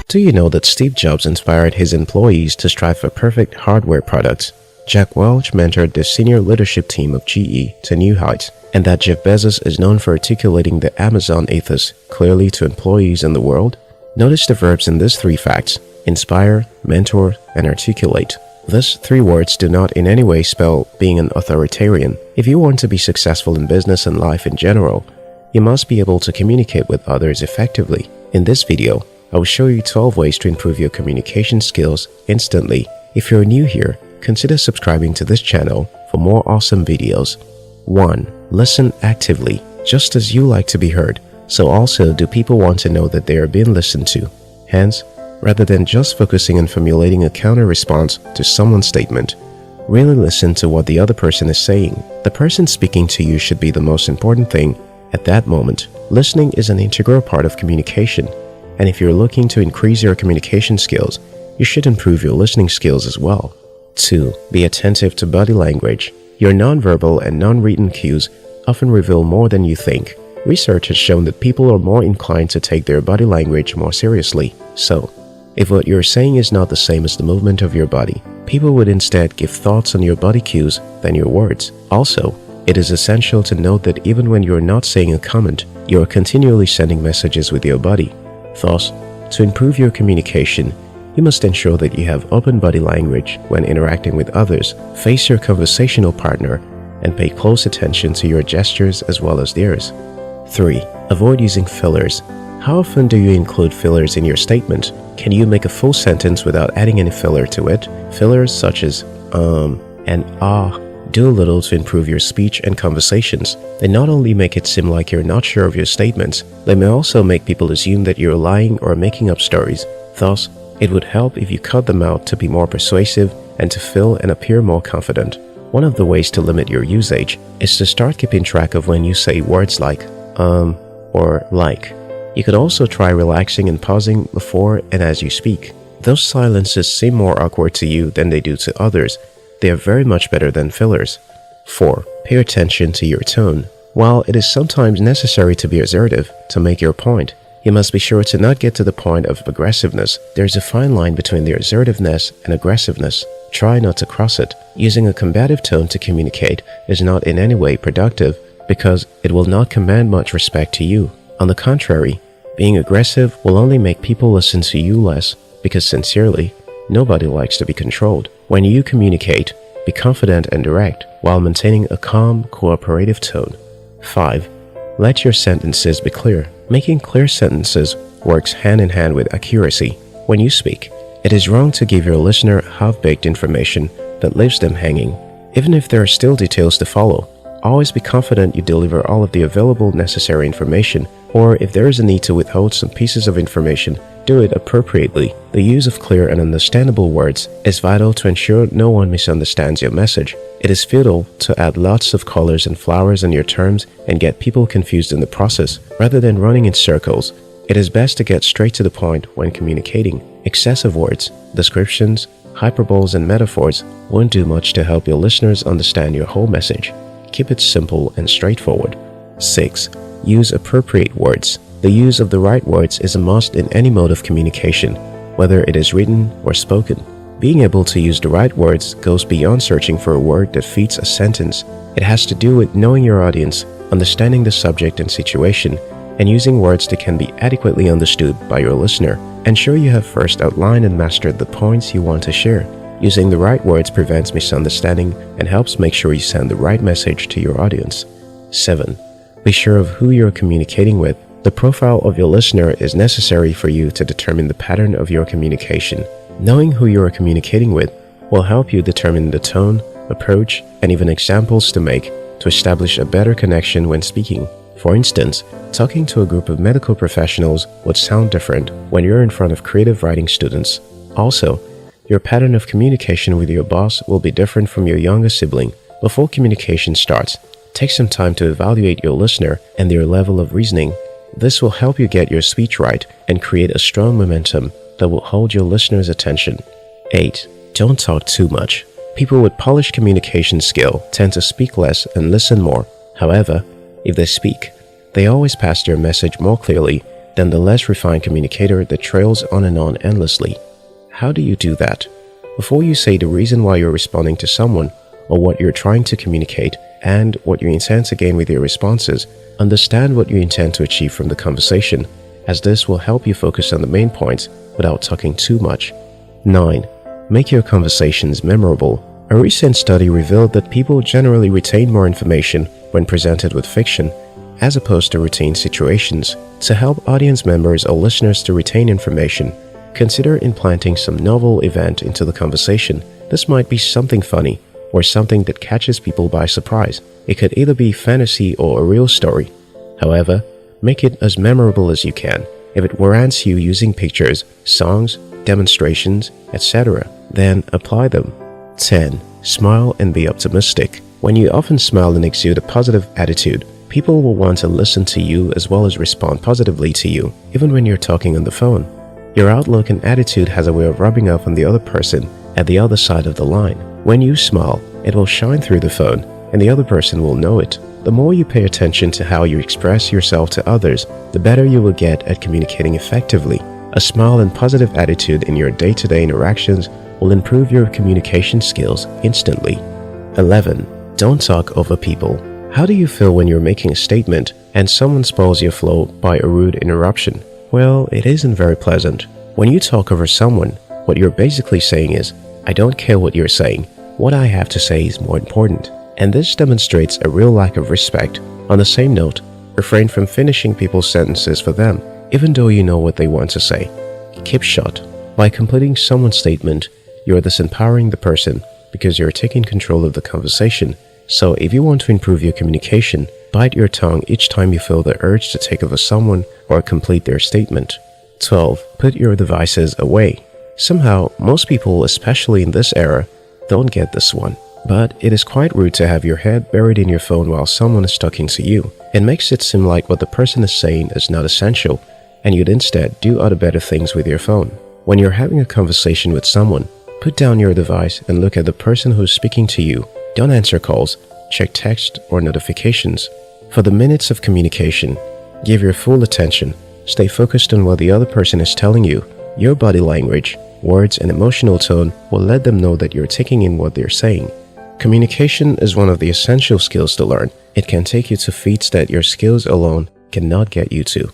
Do you know that Steve Jobs inspired his employees to strive for perfect hardware products? Jack Welch mentored the senior leadership team of GE to new heights, and that Jeff Bezos is known for articulating the Amazon ethos clearly to employees in the world? Notice the verbs in these three facts: inspire, mentor, and articulate. These three words do not in any way spell being an authoritarian. If you want to be successful in business and life in general, you must be able to communicate with others effectively. In this video, I will show you 12 ways to improve your communication skills instantly. If you're new here, consider subscribing to this channel for more awesome videos. 1. Listen actively. Just as you like to be heard, so also do people want to know that they are being listened to. Hence, rather than just focusing on formulating a counter-response to someone's statement, really listen to what the other person is saying. The person speaking to you should be the most important thing at that moment. Listening is an integral part of communication, and if you're looking to increase your communication skills, you should improve your listening skills as well. 2. Be attentive to body language. Your nonverbal and non-written cues often reveal more than you think. Research has shown that people are more inclined to take their body language more seriously. So, if what you're saying is not the same as the movement of your body, people would instead give thoughts on your body cues than your words. Also, it is essential to note that even when you're not saying a comment, you are continually sending messages with your body. Thus, to improve your communication, you must ensure that you have open body language when interacting with others, face your conversational partner, and pay close attention to your gestures as well as theirs. 3. Avoid using fillers. How often do you include fillers in your statement? Can you make a full sentence without adding any filler to it? Fillers such as and do little to improve your speech and conversations. They not only make it seem like you're not sure of your statements, they may also make people assume that you're lying or making up stories. Thus, it would help if you cut them out to be more persuasive and to feel and appear more confident. One of the ways to limit your usage is to start keeping track of when you say words like or like. You could also try relaxing and pausing before and as you speak. Those silences seem more awkward to you than they do to others. They are very much better than fillers. 4. Pay attention to your tone. While it is sometimes necessary to be assertive to make your point, you must be sure to not get to the point of aggressiveness. There is a fine line between the assertiveness and aggressiveness. Try not to cross it. Using a combative tone to communicate is not in any way productive because it will not command much respect to you. On the contrary, being aggressive will only make people listen to you less because sincerely, nobody likes to be controlled. When you communicate, be confident and direct while maintaining a calm, cooperative tone. 5. Let your sentences be clear. Making clear sentences works hand in hand with accuracy. When you speak, it is wrong to give your listener half-baked information that leaves them hanging. Even if there are still details to follow, always be confident you deliver all of the available necessary information, or if there is a need to withhold some pieces of information, do it appropriately. The use of clear and understandable words is vital to ensure no one misunderstands your message. It is futile to add lots of colors and flowers in your terms and get people confused in the process. Rather than running in circles, it is best to get straight to the point when communicating. Excessive words, descriptions, hyperboles, and metaphors won't do much to help your listeners understand your whole message. Keep it simple and straightforward. 6. Use appropriate words. The use of the right words is a must in any mode of communication, whether it is written or spoken. Being able to use the right words goes beyond searching for a word that fits a sentence. It has to do with knowing your audience, understanding the subject and situation, and using words that can be adequately understood by your listener. Ensure you have first outlined and mastered the points you want to share. Using the right words prevents misunderstanding and helps make sure you send the right message to your audience. 7. Be sure of who you're communicating with. The profile of your listener is necessary for you to determine the pattern of your communication. Knowing who you are communicating with will help you determine the tone, approach, and even examples to make to establish a better connection when speaking. For instance, talking to a group of medical professionals would sound different when you're in front of creative writing students. Also, your pattern of communication with your boss will be different from your younger sibling. Before communication starts, take some time to evaluate your listener and their level of reasoning. This will help you get your speech right and create a strong momentum that will hold your listener's attention. 8. Don't talk too much. People with polished communication skill tend to speak less and listen more. However, if they speak, they always pass their message more clearly than the less refined communicator that trails on and on endlessly. How do you do that? Before you say the reason why you're responding to someone, or what you're trying to communicate, and what you intend to gain with your responses, understand what you intend to achieve from the conversation, as this will help you focus on the main points without talking too much. 9. Make your conversations memorable. A recent study revealed that people generally retain more information when presented with fiction, as opposed to routine situations. To help audience members or listeners to retain information, consider implanting some novel event into the conversation. This might be something funny, or something that catches people by surprise. It could either be fantasy or a real story. However, make it as memorable as you can. If it warrants you using pictures, songs, demonstrations, etc., then apply them. 10. Smile and be optimistic. When you often smile and exude a positive attitude, people will want to listen to you as well as respond positively to you, even when you're talking on the phone. Your outlook and attitude has a way of rubbing off on the other person at the other side of the line. When you smile, it will shine through the phone, and the other person will know it. The more you pay attention to how you express yourself to others, the better you will get at communicating effectively. A smile and positive attitude in your day-to-day interactions will improve your communication skills instantly. 11. Don't talk over people. How do you feel when you're making a statement and someone spoils your flow by a rude interruption? Well, it isn't very pleasant. When you talk over someone, what you're basically saying is, I don't care what you're saying. What I have to say is more important. And this demonstrates a real lack of respect. On the same note, refrain from finishing people's sentences for them, even though you know what they want to say. Keep short. By completing someone's statement, you are thus empowering the person because you're taking control of the conversation. So if you want to improve your communication, bite your tongue each time you feel the urge to take over someone or complete their statement. 12. Put your devices away. Somehow, most people, especially in this era, don't get this one. But it is quite rude to have your head buried in your phone while someone is talking to you. It makes it seem like what the person is saying is not essential, and you'd instead do other better things with your phone. When you're having a conversation with someone, put down your device and look at the person who's speaking to you. Don't answer calls, check text or notifications. For the minutes of communication, give your full attention. Stay focused on what the other person is telling you. Your body language, words, and emotional tone will let them know that you're taking in what they're saying. Communication is one of the essential skills to learn. It can take you to feats that your skills alone cannot get you to.